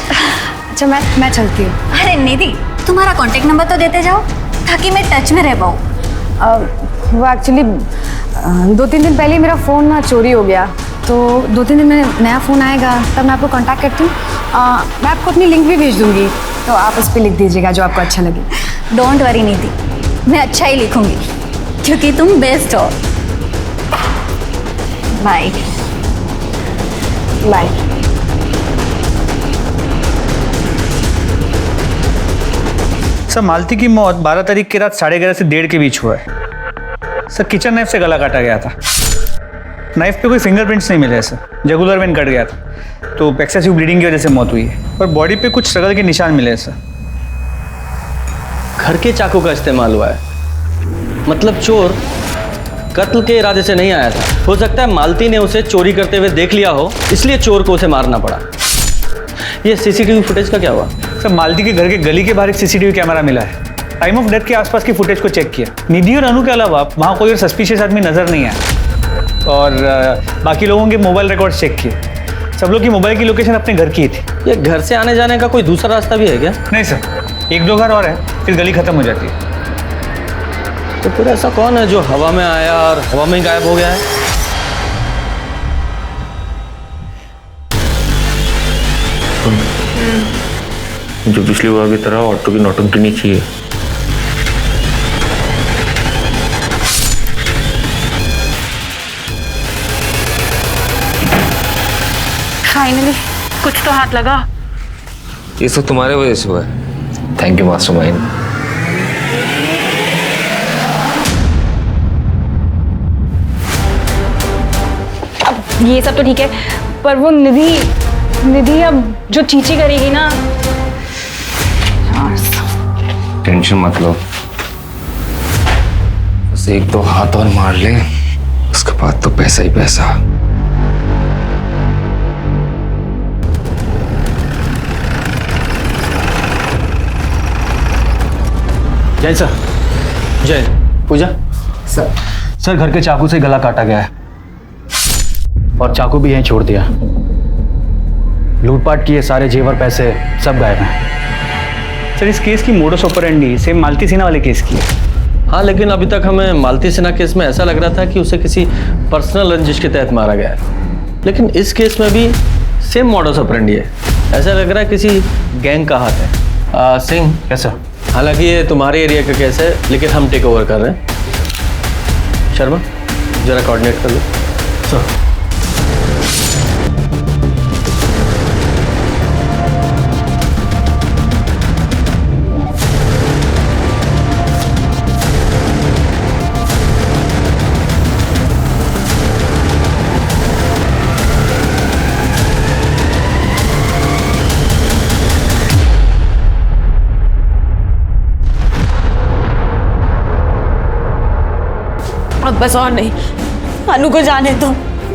Speaker 3: अच्छा मैं चलती हूँ।
Speaker 5: अरे निधि, तुम्हारा कांटेक्ट नंबर तो देते जाओ ताकि मैं टच में रह पाऊँ।
Speaker 3: वो एक्चुअली 2-3 दिन पहले मेरा फ़ोन ना चोरी हो गया, तो 2-3 दिन में नया फ़ोन आएगा तब मैं आपको कांटेक्ट करती हूँ। मैं आपको अपनी लिंक भी भेज दूँगी, तो आप उस पर लिख दीजिएगा जो आपको अच्छा लगे।
Speaker 5: डोंट वरी निधि, मैं अच्छा ही लिखूंगी क्योंकि तुम बेस्ट हो। Bye
Speaker 3: bye.
Speaker 9: सर मालती की मौत 12 तारीख की रात 11:30 से 1:30 के बीच हुआ है। सर किचन नाइफ से गला काटा गया था। नाइफ पे कोई फिंगरप्रिंट्स नहीं मिले सर, जुगुलर वेन कट गया था, तो एक्सेसिव ब्लीडिंग की वजह से मौत हुई है। और बॉडी पे कुछ स्ट्रगल के निशान मिले सर।
Speaker 10: घर के चाकू का इस्तेमाल हुआ है, मतलब चोर कत्ल के इरादे से नहीं आया था। हो सकता है मालती ने उसे चोरी करते हुए देख लिया हो, इसलिए चोर को उसे मारना पड़ा। ये सीसीटीवी फुटेज का क्या हुआ?
Speaker 9: सर मालती के घर के गली के बाहर एक सीसीटीवी कैमरा मिला है। टाइम ऑफ डेथ के आसपास की फुटेज को चेक किया। निधि और अनु के अलावा वहाँ कोई और सस्पिशियस आदमी नजर नहीं आया। और बाकी लोगों के मोबाइल रिकॉर्ड चेक किए, सब लोग की मोबाइल की लोकेशन अपने घर की थी।
Speaker 10: ये घर से आने जाने का कोई दूसरा रास्ता भी है क्या?
Speaker 9: नहीं सर, 1-2 घर और है, फिर गली खत्म हो जाती है।
Speaker 10: तो फिर ऐसा कौन है जो हवा में आया और हवा में ही गायब हो गया है?
Speaker 14: जो पिछली बार की तरह ऑटो की नौटंकी नहीं चाहिए।
Speaker 3: फाइनली कुछ तो हाथ लगा।
Speaker 14: ये सब तुम्हारे वजह से हुआ है। Thank you mastermind.
Speaker 3: अब ये सब तो ठीक है, पर वो निधि अब जो चीची करेगी ना।
Speaker 14: टेंशन मत लो, बस 1-2 हाथ और मार ले, उसके बाद तो पैसा ही पैसा।
Speaker 9: जय सर। जय। पूजा सर घर के चाकू से गला काटा गया है और चाकू भी यहीं छोड़ दिया। लूटपाट किए सारे जेवर पैसे सब गायब हैं। सर इस केस की मोडस ऑपरेंडी सेम मालती सिन्हा वाले केस की है।
Speaker 10: हाँ, लेकिन अभी तक हमें मालती सिन्हा केस में ऐसा लग रहा था कि उसे किसी पर्सनल रंजिश के तहत मारा गया है, लेकिन इस केस में भी सेम मॉडस ऑपरेंडी है। ऐसा लग रहा है किसी गैंग का हाथ है। सिंह।
Speaker 9: Yes sir.
Speaker 10: हालांकि ये तुम्हारे एरिया का केस है, लेकिन हम टेक ओवर कर रहे हैं। शर्मा जरा कोऑर्डिनेट कर लो।
Speaker 9: सर
Speaker 8: अब बस और नहीं, अनु को जाने दो।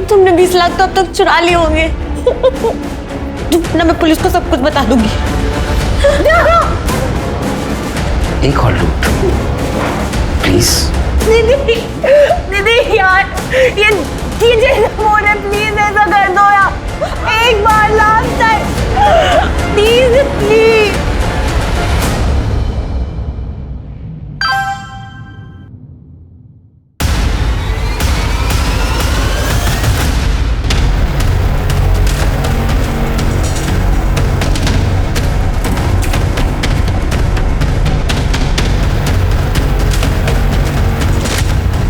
Speaker 8: तुमने 20 लाख तो अब तक चुरा लिए होंगे ना। मैं पुलिस को सब कुछ बता दूंगी।
Speaker 14: एक और लूट प्लीज।
Speaker 8: दीदी यार, ये जैसा बोल है, प्लीज ऐसा कर दो यार, एक बार last time please.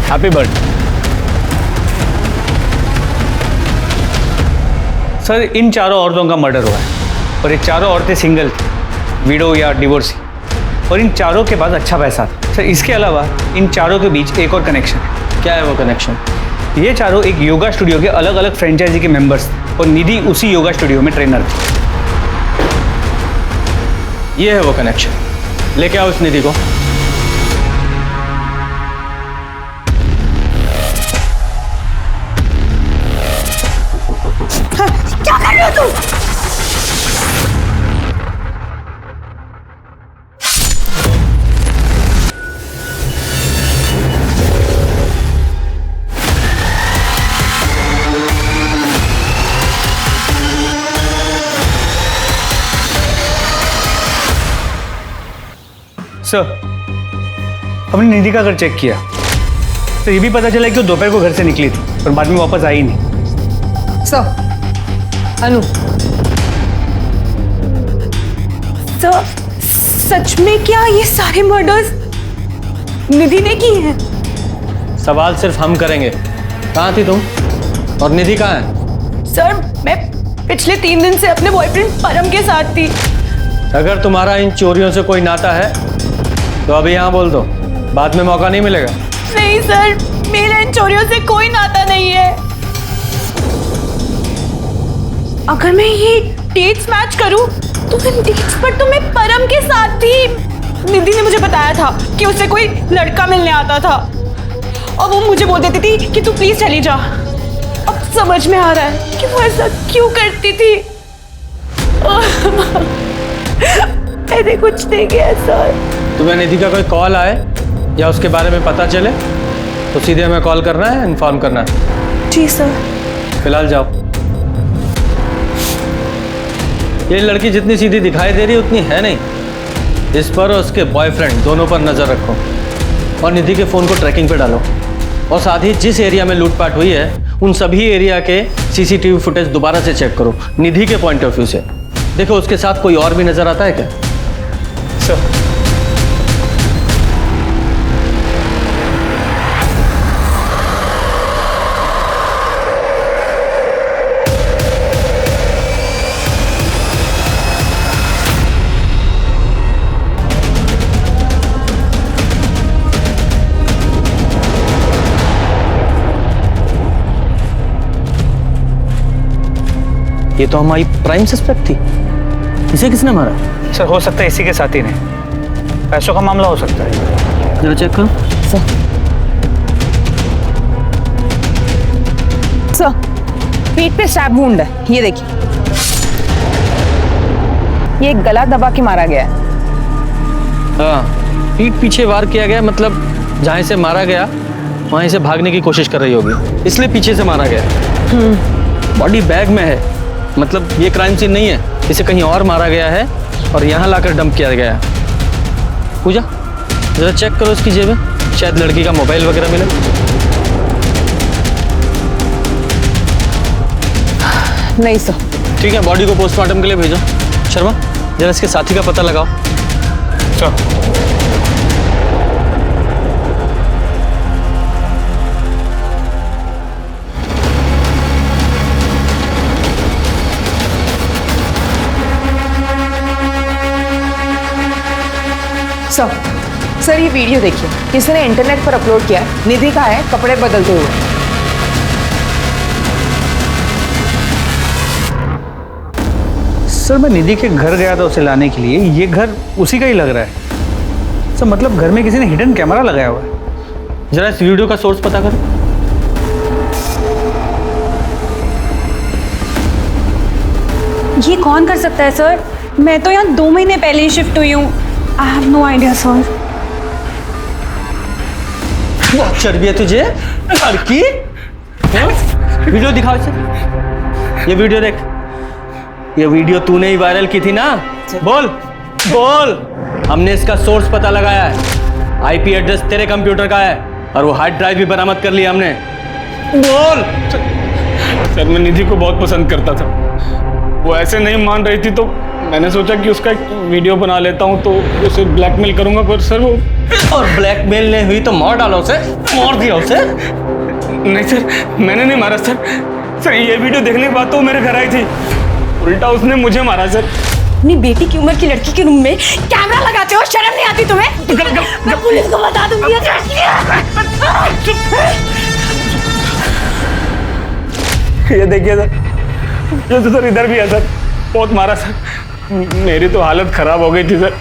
Speaker 9: Happy birthday. Sir इन चारों औरतों का मर्डर हुआ है और ये चारों औरतें सिंगल थी, विडो या डिवोर्सी, और इन चारों के पास अच्छा पैसा था। सर इसके अलावा इन चारों के बीच एक और कनेक्शन है।
Speaker 10: क्या है वो कनेक्शन?
Speaker 9: ये चारों एक योगा स्टूडियो के अलग अलग फ्रेंचाइजी के मेंबर्स थे और निधि उसी योगा स्टूडियो में ट्रेनर थी।
Speaker 10: ये है वो कनेक्शन। लेके आओ इस निधि को।
Speaker 9: सर, हमने निधि का घर चेक किया तो ये भी पता चला कि वो दोपहर को घर से निकली थी और बाद में वापस आई नहीं।
Speaker 11: सर, अनु,
Speaker 8: सर, सच में क्या ये सारे मर्डर्स निधि ने की हैं?
Speaker 10: सवाल सिर्फ हम करेंगे। कहाँ थी तुम और निधि कहाँ है?
Speaker 8: सर, मैं पिछले 3 दिन से अपने बॉयफ्रेंड परम के साथ थी।
Speaker 10: अगर तुम्हारा इन चोरियों से कोई नाता है तो अभी यहाँ बोल दो, बाद में मौका नहीं मिलेगा।
Speaker 8: नहीं सर, मेरा इन चोरियों से कोई नाता नहीं है। अगर मैं ये डेट्स मैच करूं तो इन डेट्स पर तो मैं परम के साथ थी। निधि ने मुझे बताया था कि उसे कोई लड़का मिलने आता था और वो मुझे बोल देती थी कि तू प्लीज चली जा। अब समझ में आ रहा है कि वो ऐसा क्यों करती थी। मैंने कुछ नहीं किया सर।
Speaker 10: तुम्हें निधि का कोई कॉल आए या उसके बारे में पता चले तो सीधे हमें कॉल करना है, इन्फॉर्म करना है।
Speaker 8: जी सर।
Speaker 10: फिलहाल जाओ। ये लड़की जितनी सीधी दिखाई दे रही उतनी है नहीं। इस पर और उसके बॉयफ्रेंड दोनों पर नजर रखो और निधि के फोन को ट्रैकिंग पे डालो और साथ ही जिस एरिया में लूटपाट हुई है उन सभी एरिया के सीसीटीवी फुटेज दोबारा से चेक करो निधि के पॉइंट ऑफ व्यू से। देखो उसके साथ कोई और भी नजर आता है क्या?
Speaker 9: सर,
Speaker 10: ये तो हमारी प्राइम सस्पेक्ट थी। इसे किसने मारा?
Speaker 9: सर, हो सकता है इसी के साथी ने। पैसों का मामला हो सकता है।
Speaker 10: जरा चेक करो।
Speaker 11: सर, पीठ पे स्टैब वुंड है, ये देखिए। ये गला दबा के मारा गया है।
Speaker 10: हाँ, पीठ पीछे वार किया गया, मतलब जहाँ से मारा गया वहीं से भागने की कोशिश कर रही होगी, इसलिए पीछे से मारा गया। बॉडी बैग में है, मतलब ये क्राइम सीन नहीं है, इसे कहीं और मारा गया है और यहाँ लाकर डंप किया गया है। पूजा, जरा चेक करो इसकी जेबें, शायद लड़की का मोबाइल वगैरह मिले।
Speaker 11: नहीं सर।
Speaker 10: ठीक है, बॉडी को पोस्टमार्टम के लिए भेजो। शर्मा, जरा इसके साथी का पता लगाओ।
Speaker 9: सर,
Speaker 11: सर, ये वीडियो देखिए, किसी ने इंटरनेट पर अपलोड किया है। निधि का है कपड़े बदलते हुए।
Speaker 9: सर, मैं निधि के घर गया था उसे लाने के लिए। ये घर उसी का ही लग रहा है। सर, मतलब घर में किसी ने हिडन कैमरा लगाया हुआ है।
Speaker 10: जरा इस वीडियो का सोर्स पता करो।
Speaker 8: ये कौन कर सकता है सर? मैं तो यहाँ 2 महीने पहले ही शिफ्ट हुई हूँ। I have no idea sir.
Speaker 10: बहुत चर्बी है तुझे लड़की। वीडियो दिखाओ इसे। ये वीडियो देख। ये वीडियो तूने ही वायरल की थी ना? बोल बोल। हमने इसका सोर्स पता लगाया है। आईपी एड्रेस तेरे कंप्यूटर का है और वो हार्ड ड्राइव भी बरामद कर लिया हमने। बोल।
Speaker 6: सर, मैं निधि को बहुत पसंद करता था। वो ऐसे नहीं मान रही थी तो मैंने सोचा कि उसका एक वीडियो बना लेता हूँ तो उसे ब्लैकमेल करूंगा, पर सर वो।
Speaker 10: और ब्लैकमेल नहीं हुई तो मार डालो उसे, मार दिया उसे।
Speaker 6: नहीं सर, मैंने नहीं मारा सर। सर, ये वीडियो देखने के बाद तो मेरे घर आई थी, उल्टा उसने मुझे मारा सर।
Speaker 8: अपनी बेटी की उम्र की लड़की के रूम में कैमरा लगाते हो, शर्म नहीं आती तुम्हें? मैं पुलिस को बता दूंगी।
Speaker 6: ये देखिए सर, ये तो सर इधर भी है सर, बहुत मारा सर। मेरी तो हालत खराब हो गई थी सर।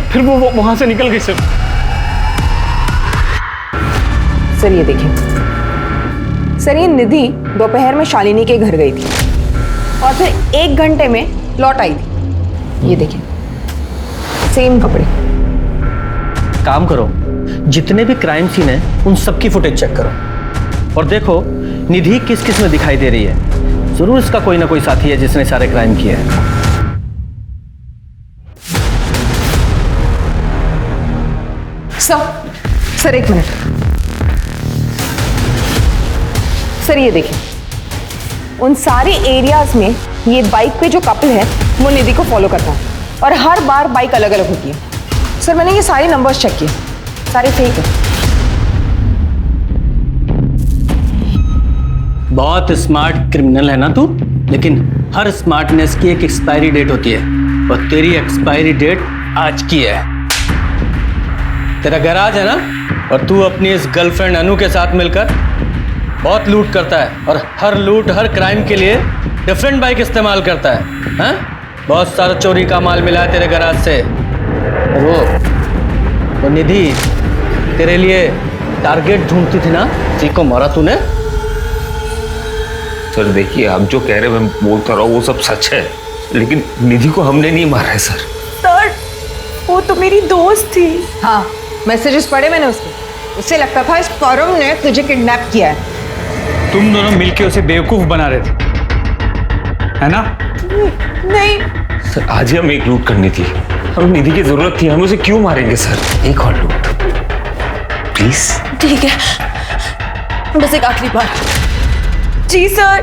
Speaker 6: फिर वो वहां से निकल गई सर।
Speaker 11: सर, ये देखिए। सर, ये निधि दोपहर में शालिनी के घर गई थी और फिर 1 घंटे में लौट आई थी। ये देखिए, सेम कपड़े।
Speaker 10: काम करो, जितने भी क्राइम सीन है उन सबकी फुटेज चेक करो और देखो निधि किस किस में दिखाई दे रही है। जरूर इसका कोई ना कोई साथी है जिसने सारे क्राइम किए हैं।
Speaker 11: सर एक मिनट। सर ये देखिए, उन सारे एरियाज में ये बाइक पे जो कपल है वो निधि को फॉलो करता है और हर बार बाइक अलग अलग होती है। सर मैंने ये सारे नंबर्स चेक किए, सारे फेक है।
Speaker 10: बहुत स्मार्ट क्रिमिनल है ना तू, लेकिन हर स्मार्टनेस की एक एक्सपायरी डेट होती है और तेरी एक्सपायरी डेट आज की है। तेरा गैराज है ना, और तू अपनी इस गर्लफ्रेंड अनु के साथ मिलकर बहुत लूट करता है और हर लूट हर क्राइम के लिए डिफरेंट बाइक इस्तेमाल करता है। हाँ, बहुत सारा चोरी का माल मिला है तेरे गैराज से। वो निधि तेरे लिए टारगेट ढूंढती थी ना, उसी को मारा तूने।
Speaker 14: सर देखिए, आप जो कह रहे हैं मैं बोलता रहा हूँ वो सब सच है, लेकिन निधि को हमने नहीं मारा है सर।
Speaker 11: सर वो तो मेरी दोस्त थी। हाँ, मैसेजेस पढ़े मैंने उसके। उसे लगता था इस फॉर्म ने तुझे किडनैप किया है।
Speaker 9: तुम दोनों मिलके उसे बेवकूफ बना रहे थे, है ना?
Speaker 11: नहीं
Speaker 14: सर, आज ही हमें एक लूट करनी थी, हमें निधि की जरूरत थी, हम उसे क्यों मारेंगे सर? एक और लूट प्लीज।
Speaker 8: ठीक है, बस एक आखिरी बार। जी सर,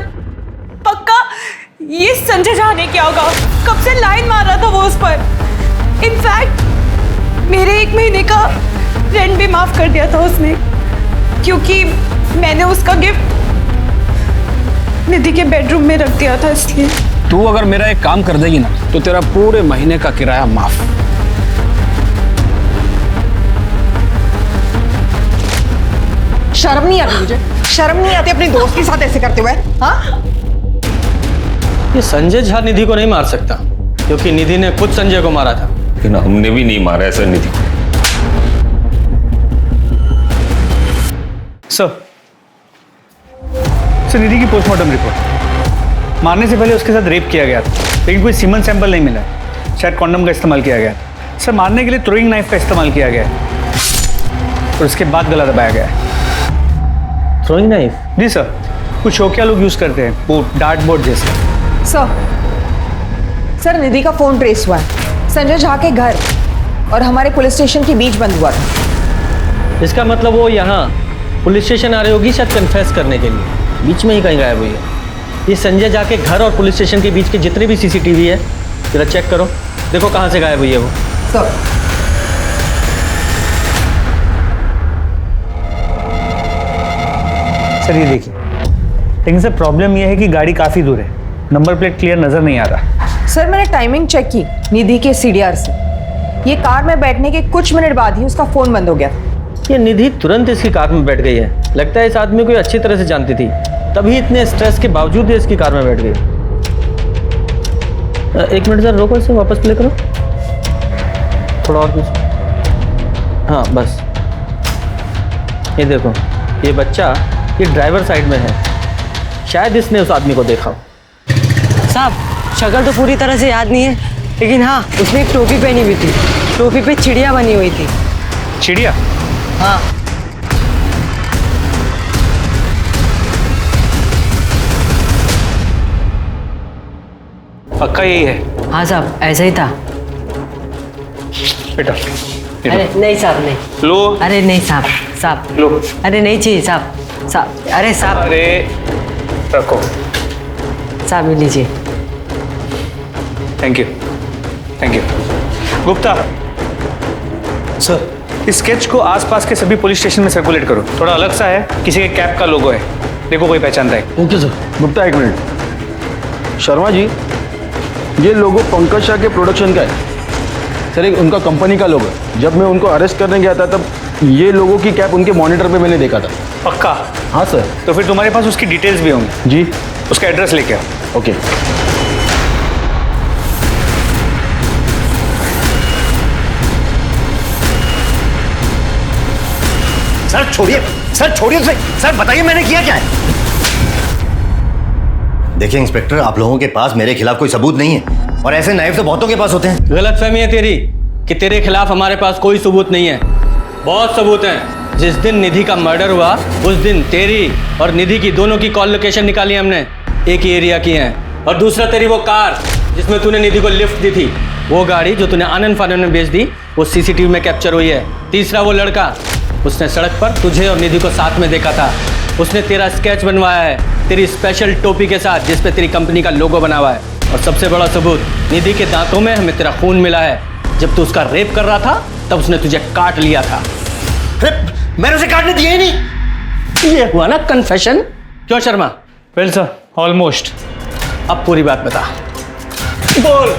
Speaker 8: पक्का ये संजय झा ने क्या होगा? कब से लाइन मार रहा था वो उस पर। इनफैक्ट मेरे 1 महीने का रेंट भी माफ कर दिया था उसने, क्योंकि मैंने उसका गिफ्ट निधि के बेडरूम में रख दिया था, इसलिए।
Speaker 6: तू अगर मेरा एक काम कर देगी ना तो तेरा पूरे महीने का किराया माफ।
Speaker 11: शर्म नहीं आती तुझे? शर्म नहीं आती अपनी दोस्त के साथ ऐसे करते हुए? हाँ,
Speaker 10: ये संजय झा निधि को नहीं मार सकता, क्योंकि निधि ने खुद संजय को मारा था।
Speaker 14: लेकिन हमने भी नहीं मारा है सर निधि को।
Speaker 9: सर निधि की पोस्टमार्टम रिपोर्ट। मारने से पहले उसके साथ रेप किया गया था, लेकिन कोई सीमन सैंपल नहीं मिला। शायद कॉन्डम का इस्तेमाल किया गया। सर मारने के लिए थ्रोइंग नाइफ का इस्तेमाल किया गया और उसके बाद गला दबाया गया है।
Speaker 10: Throwing knife?
Speaker 9: जी सर, कुछ शौकिया लोग यूज करते हैं, वो डार्ट बोर्ड जैसे।
Speaker 11: सर निधि का फोन ट्रेस हुआ है। संजय झा के घर और हमारे पुलिस स्टेशन के बीच बंद हुआ था।
Speaker 10: इसका मतलब वो यहाँ पुलिस स्टेशन आ रही होगी शायद कन्फेस करने के लिए, बीच में ही कहीं गायब हुई है। ये संजय झा के घर और पुलिस स्टेशन के बीच के जितने भी सीसीटीवी है जरा चेक करो, देखो कहाँ से गायब हुई है वो।
Speaker 9: सर ये देखिए, लेकिन सर प्रॉब्लम ये है कि गाड़ी काफ़ी दूर है, नंबर प्लेट क्लियर नज़र नहीं आ रहा।
Speaker 11: सर मैंने टाइमिंग चेक की निधि के CDR से। ये कार में बैठने के कुछ मिनट बाद ही उसका फ़ोन बंद हो गया।
Speaker 10: ये निधि तुरंत इसकी कार में बैठ गई है। लगता है इस आदमी को अच्छी तरह से जानती थी, तभी इतने स्ट्रेस के बावजूद इसकी कार में बैठ गई। 1 मिनट सर रोको, इसे वापस प्ले करो थोड़ा और कुछ। हाँ बस, ये देखो, ये बच्चा ये ड्राइवर साइड में है, शायद इसने उस आदमी को देखा।
Speaker 15: साहब शक्ल तो पूरी तरह से याद नहीं है, लेकिन हाँ उसने एक टोपी पहनी हुई थी, टोपी पे चिड़िया बनी हुई थी।
Speaker 9: चिड़िया?
Speaker 15: हाँ।
Speaker 9: पक्का यही है?
Speaker 15: हाँ साहब ऐसा ही था।
Speaker 9: बेटा
Speaker 15: अरे नहीं साहब नहीं।
Speaker 9: लो।
Speaker 15: अरे नहीं साहब, साहब
Speaker 9: लो।
Speaker 15: अरे नहीं चाहिए साहब, साहब अरे साहब।
Speaker 9: अरे रखो
Speaker 15: साहब, ये लीजिए।
Speaker 9: Thank you, thank you. Gupta sir, इस स्केच को आसपास के सभी पुलिस स्टेशन में सर्कुलेट करो। थोड़ा अलग सा है, किसी के कैप का लोगो है, देखो कोई पहचानता है।
Speaker 4: Okay sir. गुप्ता एक मिनट। शर्मा जी, ये लोगो पंकज शाह के प्रोडक्शन का है सर, एक उनका कंपनी का लोगो है। जब मैं उनको अरेस्ट करने गया था तब ये लोगों की कैप उनके मॉनिटर पे मैंने देखा था।
Speaker 9: पक्का?
Speaker 4: हाँ सर।
Speaker 9: तो फिर तुम्हारे पास उसकी डिटेल्स भी होंगी?
Speaker 4: जी।
Speaker 9: उसका एड्रेस लेके आओ।
Speaker 4: ओके।
Speaker 2: सर छोड़िए, सर छोड़िए उसे। सर बताइए मैंने किया क्या है? देखिए इंस्पेक्टर, आप लोगों के पास मेरे खिलाफ कोई सबूत नहीं है और ऐसे नाइफ तो बहुतों के पास होते हैं।
Speaker 10: गलतफहमी है तेरी कि तेरे खिलाफ हमारे पास कोई सबूत नहीं है। बहुत सबूत हैं। जिस दिन निधि का मर्डर हुआ उस दिन तेरी और निधि की दोनों की कॉल लोकेशन निकाली हमने, एक ही एरिया की हैं। और दूसरा तेरी वो कार जिसमें तूने निधि को लिफ्ट दी थी, वो गाड़ी जो तूने आनंद फानन में बेच दी वो सीसीटीवी में कैप्चर हुई है। तीसरा वो लड़का, उसने सड़क पर तुझे और निधि को साथ में देखा था। उसने तेरा स्केच बनवाया है तेरी स्पेशल टोपी के साथ जिस पे तेरी कंपनी का लोगो बना हुआ है। और सबसे बड़ा सबूत, निधि के दांतों में हमें तेरा खून मिला है। जब तू उसका रेप कर रहा था तब उसने तुझे काट लिया था।
Speaker 2: मैंने उसे काटने दिया ही नहीं।
Speaker 10: ये हुआ ना कन्फेशन। क्यों शर्मा?
Speaker 9: Well sir, almost.
Speaker 10: अब पूरी बात बता।
Speaker 2: बोल।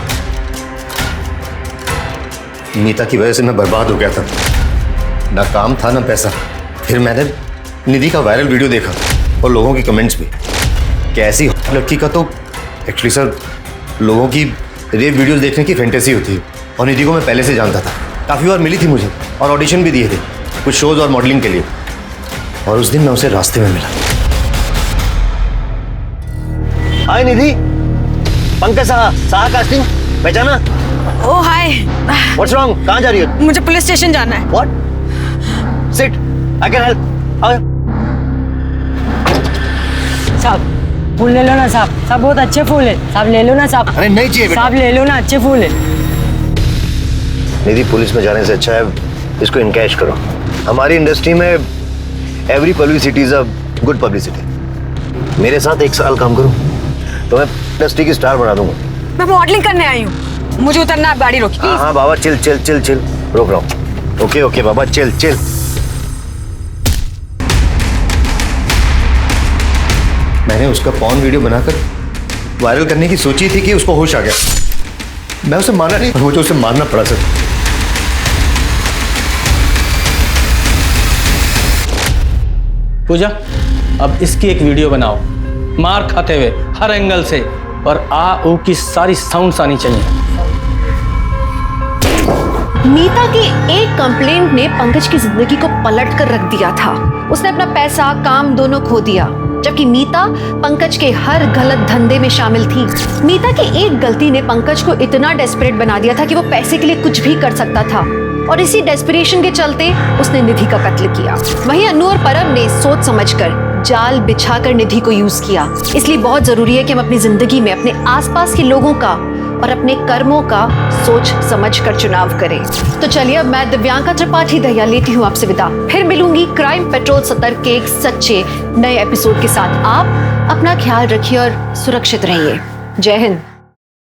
Speaker 2: नीता की वजह से मैं बर्बाद हो गया था, ना काम था ना पैसा। फिर मैंने निधि का वायरल वीडियो देखा और लोगों की कमेंट्स भी। कैसी लड़की का तो एक्चुअली सर लोगों की रेप वीडियोस देखने की फैंटेसी होती है। और निधि को मैं पहले से जानता था, काफ़ी बार मिली थी मुझे और ऑडिशन भी दिए थे कुछ शोज और मॉडलिंग के लिए। और उस दिन मैं उसे रास्ते में मिला। हाय निधि, पंकज साहा कास्टिंग, पहचाना?
Speaker 3: Oh hi.
Speaker 2: What's wrong? कहाँ जा रही हो?
Speaker 3: मुझे पुलिस स्टेशन जाना है।
Speaker 2: What? Sit, I can help. आओ।
Speaker 15: साहब फूल ले लो ना साहब, साहब बहुत अच्छे फूल है साहब, ले लो ना साहब।
Speaker 2: अरे नहीं चाहिए बेटा।
Speaker 15: साहब ले लो ना, अच्छे फूल है।
Speaker 2: निधि, पुलिस में जाने से अच्छा है इसको इनकैश करो। हमारी इंडस्ट्री में every publicity is a good publicity. मेरे साथ 1 साल काम करो तो मैं इंडस्ट्री की स्टार बना दूंगा।
Speaker 3: मैं मॉडलिंग करने आई हूँ, मुझे उतरना, आप गाड़ी रोकी।
Speaker 2: हाँ बाबा, चिल चिल चिल चिल, रोक रहा हूँ। ओके ओके बाबा, चिल चिल। मैंने उसका पॉर्न वीडियो बनाकर वायरल करने की सोची थी कि उसको होश आ गया। मैं उसे मारा नहीं, पर मुझे उसे मारना पड़ा सर।
Speaker 10: पूजा, अब इसकी एक वीडियो बनाओ मार खाते हुए हर एंगल से, और आ ऊ की सारी साउंड्स आनी चाहिए।
Speaker 1: नीता की एक कंप्लेंट ने पंकज की जिंदगी को पलट कर रख दिया था। उसने अपना पैसा, काम दोनों खो दिया, जबकि नीता पंकज के हर गलत धंधे में शामिल थी। नीता की एक गलती ने पंकज को इतना डेस्परेट बना दिया था कि वो पैसे के लिए कुछ भी कर सकता था, और इसी डेस्परेशन के चलते उसने निधि का कत्ल किया। वहीं अनु और परम ने सोच समझकर जाल बिछाकर निधि को यूज किया। इसलिए बहुत जरूरी है कि हम अपनी जिंदगी में अपने आसपास के लोगों का और अपने कर्मों का सोच समझ कर चुनाव करें। तो चलिए, अब मैं दिव्यांका त्रिपाठी दहिया लेती हूँ आपसे विदा। फिर मिलूंगी क्राइम पेट्रोल सतर्क के एक सच्चे नए एपिसोड के साथ। आप अपना ख्याल रखिए और सुरक्षित रहिए। जय हिंद।